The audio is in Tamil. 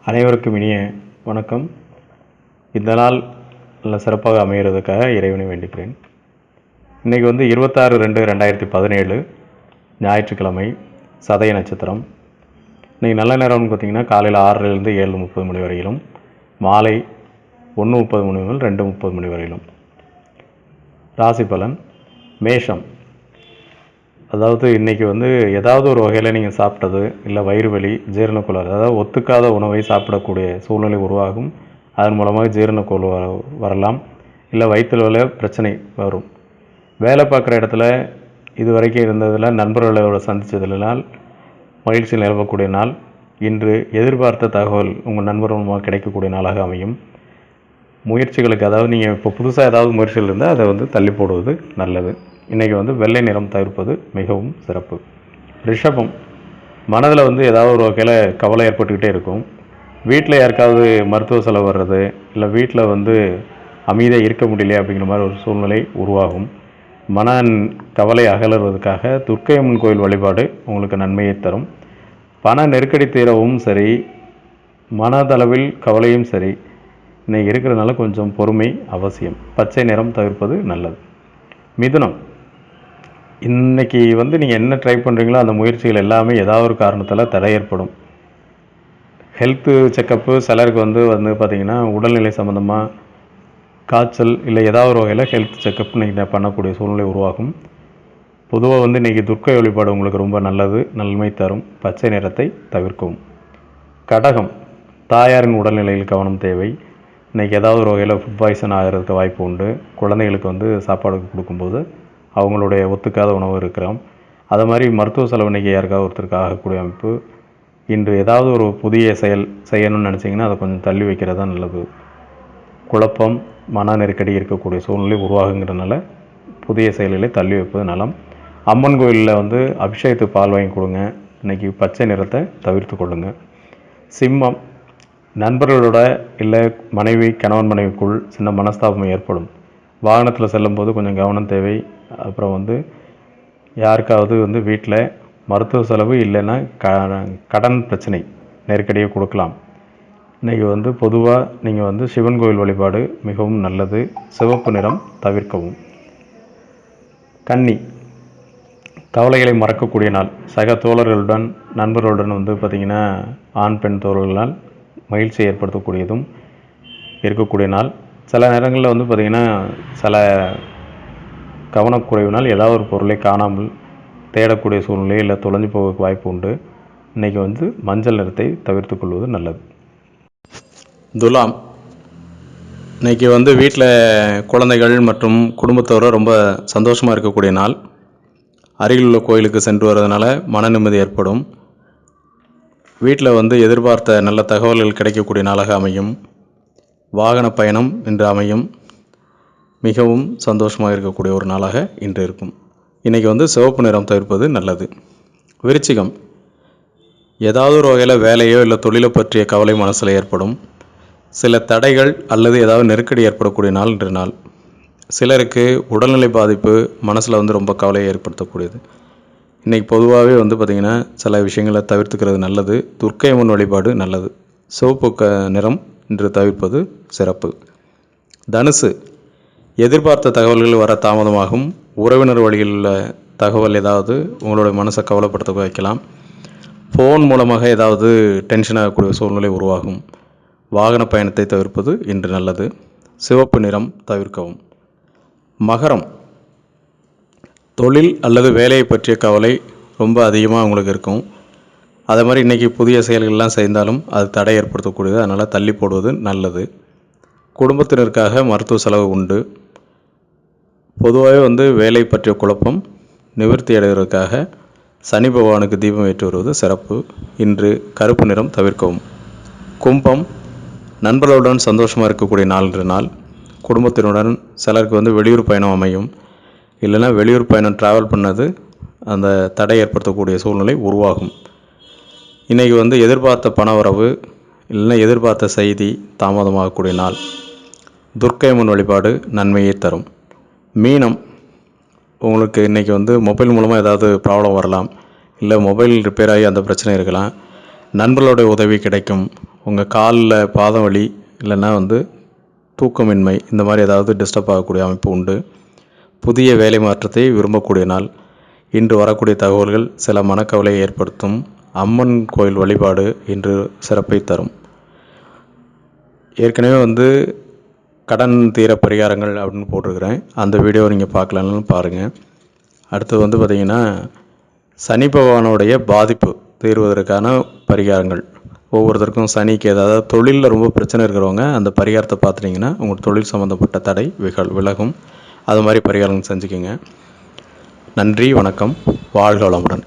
அனைவருக்கும் இனிய வணக்கம். இந்த நாள் நல்ல சிறப்பாக அமைகிறதுக்காக இறைவனை வேண்டிக்கிறேன். இன்றைக்கி 26/2/2017 ஞாயிற்றுக்கிழமை, சதய நட்சத்திரம். இன்றைக்கி நல்ல நேரம்னு பார்த்திங்கன்னா காலையில் 6லேருந்து 7:30 மணி வரையிலும், மாலை 1:30 மணி முதல் 2:30 மணி வரையிலும். ராசி பலன் மேஷம். அதாவது இன்றைக்கி ஏதாவது ஒரு வகையில் நீங்கள் சாப்பிட்டது, இல்லை வயிறு வலி, ஜீரணக்கோளாறு, அதாவது ஒத்துக்காத உணவை சாப்பிடக்கூடிய சூழ்நிலை உருவாகும். அதன் மூலமாக ஜீரணக்கோளாறு வரலாம், இல்லை வயிற்றில் பிரச்சனை வரும். வேலை பார்க்குற இடத்துல இது வரைக்கும் இருந்ததில் நண்பர்களோட சந்தித்ததினால் மகிழ்ச்சி நிலவக்கூடிய நாள். இன்று எதிர்பார்த்த தகவல் உங்கள் நண்பர் மூலமாக கிடைக்கக்கூடிய நாளாக அமையும். முயற்சிகளுக்கு, அதாவது நீங்கள் இப்போ புதுசாக ஏதாவது முயற்சிகள் இருந்தால் அதை தள்ளி போடுவது நல்லது. இன்றைக்கி வெள்ளை நிறம் தவிர்ப்பது மிகவும் சிறப்பு. ரிஷபம். மனதில் ஏதாவது ஒரு வகையில் கவலை ஏற்பட்டுக்கிட்டே இருக்கும். வீட்டில் யாருக்காவது மருத்துவ செலவு வர்றது, இல்லை வீட்டில் அமைதியாக இருக்க முடியல அப்படிங்கிற மாதிரி ஒரு சூழ்நிலை உருவாகும். மன கவலை அகலுவதற்காக துர்க்கை அம்மன் கோயில் வழிபாடு உங்களுக்கு நன்மையை தரும். பண நெருக்கடி தீரவும் சரி, மனதளவில் கவலையும் சரி, இன்றைக்கி இருக்கிறதுனால கொஞ்சம் பொறுமை அவசியம். பச்சை நிறம் தவிர்ப்பது நல்லது. மிதுனம். இன்றைக்கி நீங்கள் என்ன ட்ரை பண்ணுறீங்களோ அந்த முயற்சிகள் எல்லாமே ஏதாவது ஒரு காரணத்தில் தடை ஏற்படும். ஹெல்த்து செக்கப்பு சிலருக்கு பார்த்திங்கன்னா உடல்நிலை சம்மந்தமாக காய்ச்சல், இல்லை ஏதாவது ஒரு வகையில் ஹெல்த் செக்கப் நீங்கள் பண்ணக்கூடிய சூழ்நிலை உருவாகும். பொதுவாக இன்றைக்கி துர்க்கை வழிபாடு உங்களுக்கு ரொம்ப நல்லது, நன்மை தரும். பச்சை நிறத்தை தவிர்க்கவும். கடகம். தாயாரின் உடல்நிலையில் கவனம் தேவை. இன்றைக்கி ஏதாவது ஒரு வகையில் ஃபுட் பாய்சன் ஆகிறதுக்கு வாய்ப்பு உண்டு. குழந்தைகளுக்கு சாப்பாடு கொடுக்கும்போது அவங்களுடைய ஒத்துக்காத உணவு இருக்கிறோம். அதை மாதிரி மருத்துவ செலவு இன்றைக்கி யாருக்காவது ஒருத்தருக்கு ஆகக்கூடிய அமைப்பு. இன்று ஏதாவது ஒரு புதிய செயல் செய்யணும்னு நினச்சிங்கன்னா அதை கொஞ்சம் தள்ளி வைக்கிறது தான் நல்லது. குழப்பம், மன நெருக்கடி இருக்கக்கூடிய சூழ்நிலை உருவாகுங்கிறதுனால புதிய செயல்களை தள்ளி வைப்பது நலம். அம்மன் கோயிலில் அபிஷேகத்துக்கு பால் வாங்கி கொடுங்க. இன்றைக்கி பச்சை நிறத்தை தவிர்த்து கொள்ளுங்கள். சிம்மம். நண்பர்களோட இல்லை கணவன் மனைவிக்குள் சின்ன மனஸ்தாபம் ஏற்படும். வாகனத்தில் செல்லும்போது கொஞ்சம் கவனம் தேவை. அப்புறம் யாருக்காவது வீட்டில் மருத்துவ செலவு இல்லைன்னா கடன் பிரச்சனை நெருக்கடியை கொடுக்கலாம். இன்றைக்கி பொதுவாக நீங்கள் சிவன் கோயில் வழிபாடு மிகவும் நல்லது. சிவப்பு நிறம் தவிர்க்கவும். கன்னி. கவலைகளை மறக்கக்கூடிய நாள். சக தோழர்களுடன், நண்பர்களுடன் பார்த்திங்கன்னா ஆண் பெண் தோழர்களால் மகிழ்ச்சி ஏற்படுத்தக்கூடியதும் இருக்கக்கூடிய நாள். சில நேரங்களில் பார்த்திங்கன்னா சில கவனக்குறைவினால் ஏதாவது ஒரு பொருளை காணாமல் தேடக்கூடிய சூழ்நிலை, இல்லை தொலைஞ்சு போக வாய்ப்பு உண்டு. இன்றைக்கி மஞ்சள் நிறத்தை தவிர்த்து கொள்வது நல்லது. துலாம். இன்றைக்கி வீட்டில் குழந்தைகள் மற்றும் குடும்பத்தோடு ரொம்ப சந்தோஷமாக இருக்கக்கூடிய நாள். அருகில் உள்ள கோயிலுக்கு சென்று வர்றதுனால மன நிம்மதி ஏற்படும். வீட்டில் எதிர்பார்த்த நல்ல தகவல்கள் கிடைக்கக்கூடிய நாளாக அமையும். வாகன பயணம் இன்று அமையும். மிகவும் சந்தோஷமாக இருக்கக்கூடிய ஒரு நாளாக இன்று இருக்கும். இன்றைக்கி சிவப்பு நிறம் தவிர்ப்பது நல்லது. விருச்சிகம். ஏதாவது ஒரு வகையில் வேலையோ இல்லை தொழிலை பற்றிய கவலை மனசில் ஏற்படும். சில தடைகள் அல்லது ஏதாவது நெருக்கடி ஏற்படக்கூடிய நாள் இன்று நாள். சிலருக்கு உடல்நிலை பாதிப்பு மனசில் ரொம்ப கவலையை ஏற்படுத்தக்கூடியது. இன்றைக்கி பொதுவாகவே பார்த்திங்கன்னா சில விஷயங்களை தவிர்த்துக்கிறது நல்லது. துர்க்கை அம்மன் வழிபாடு நல்லது. சிவப்பு நிறம் இன்று தவிர்ப்பது சிறப்பு. தனுசு. எதிர்பார்த்த தகவல்கள் வர தாமதமாகும். உறவினர் வழியில் தகவல் ஏதாவது உங்களுடைய மனசை கவலைப்படுத்த வைக்கலாம். ஃபோன் மூலமாக ஏதாவது டென்ஷன் ஆகக்கூடிய சூழ்நிலை உருவாகும். வாகன பயணத்தை தவிர்ப்பது இன்று நல்லது. சிவப்பு நிறம் தவிர்க்கவும். மகரம். தொழில் அல்லது வேலையை பற்றிய கவலை ரொம்ப அதிகமாக உங்களுக்கு இருக்கும். அதே மாதிரி இன்றைக்கி புதிய செயல்கள்லாம் செய்தாலும் அது தடை ஏற்படுத்தக்கூடியது. அதனால் தள்ளி போடுவது நல்லது. குடும்பத்தினருக்காக மருத்துவ செலவு உண்டு. பொதுவாகவே வேலை பற்றிய குழப்பம் நிவர்த்தி அடைவதற்காக சனி பகவானுக்கு தீபம் ஏற்றி வருவது சிறப்பு. இன்று கருப்பு நிறம் தவிர்க்கவும். கும்பம். நண்பர்களுடன் சந்தோஷமாக இருக்கக்கூடிய நாள் இன்று நாள். குடும்பத்தினுடன் சிலருக்கு வெளியூர் பயணம் அமையும். இல்லைன்னா வெளியூர் பயணம் ட்ராவல் பண்ணது அந்த தடை ஏற்படுத்தக்கூடிய சூழ்நிலை உருவாகும். இன்றைக்கி எதிர்பார்த்த பணவரவு இல்லைன்னா எதிர்பார்த்த செய்தி தாமதமாகக்கூடிய நாள். துர்க்கை அம்மன் வழிபாடு நன்மையை தரும். மீனம். உங்களுக்கு இன்றைக்கி மொபைல் மூலமாக ஏதாவது ப்ராப்ளம் வரலாம், இல்லை மொபைல் ரிப்பேர் ஆகி அந்த பிரச்சனை இருக்கலாம். நண்பர்களுடைய உதவி கிடைக்கும். உங்கள் காலில் பாதம் வலி இல்லைன்னா வந்து தூக்கமின்மை இந்த மாதிரி ஏதாவது டிஸ்டர்ப் ஆகக்கூடிய அமைப்பு உண்டு. புதிய வேலை மாற்றத்தை விரும்பக்கூடிய நாள். இன்று வரக்கூடிய தகவல்கள் சில மனக்கவலையை ஏற்படுத்தும். அம்மன் கோயில் வழிபாடு இன்று சிறப்பை தரும். ஏற்கனவே வந்து கடன் தீர பரிகாரங்கள் அப்படின்னு போட்டிருக்கிறேன். அந்த வீடியோவை நீங்கள் பார்க்கலன்னு பாருங்கள். அடுத்தது வந்து பார்த்திங்கன்னா சனி பகவானுடைய பாதிப்பு தீர்வதற்கான பரிகாரங்கள். ஒவ்வொருத்தருக்கும் சனிக்கு ஏதாவது தொழிலில் ரொம்ப பிரச்சனை இருக்கிறவங்க அந்த பரிகாரத்தை பார்த்துட்டிங்கன்னா உங்கள் தொழில் சம்மந்தப்பட்ட தடை விலகும். அது மாதிரி பரிகாரங்கள் செஞ்சுக்கோங்க. நன்றி, வணக்கம், வாழ்க வளமுடன்.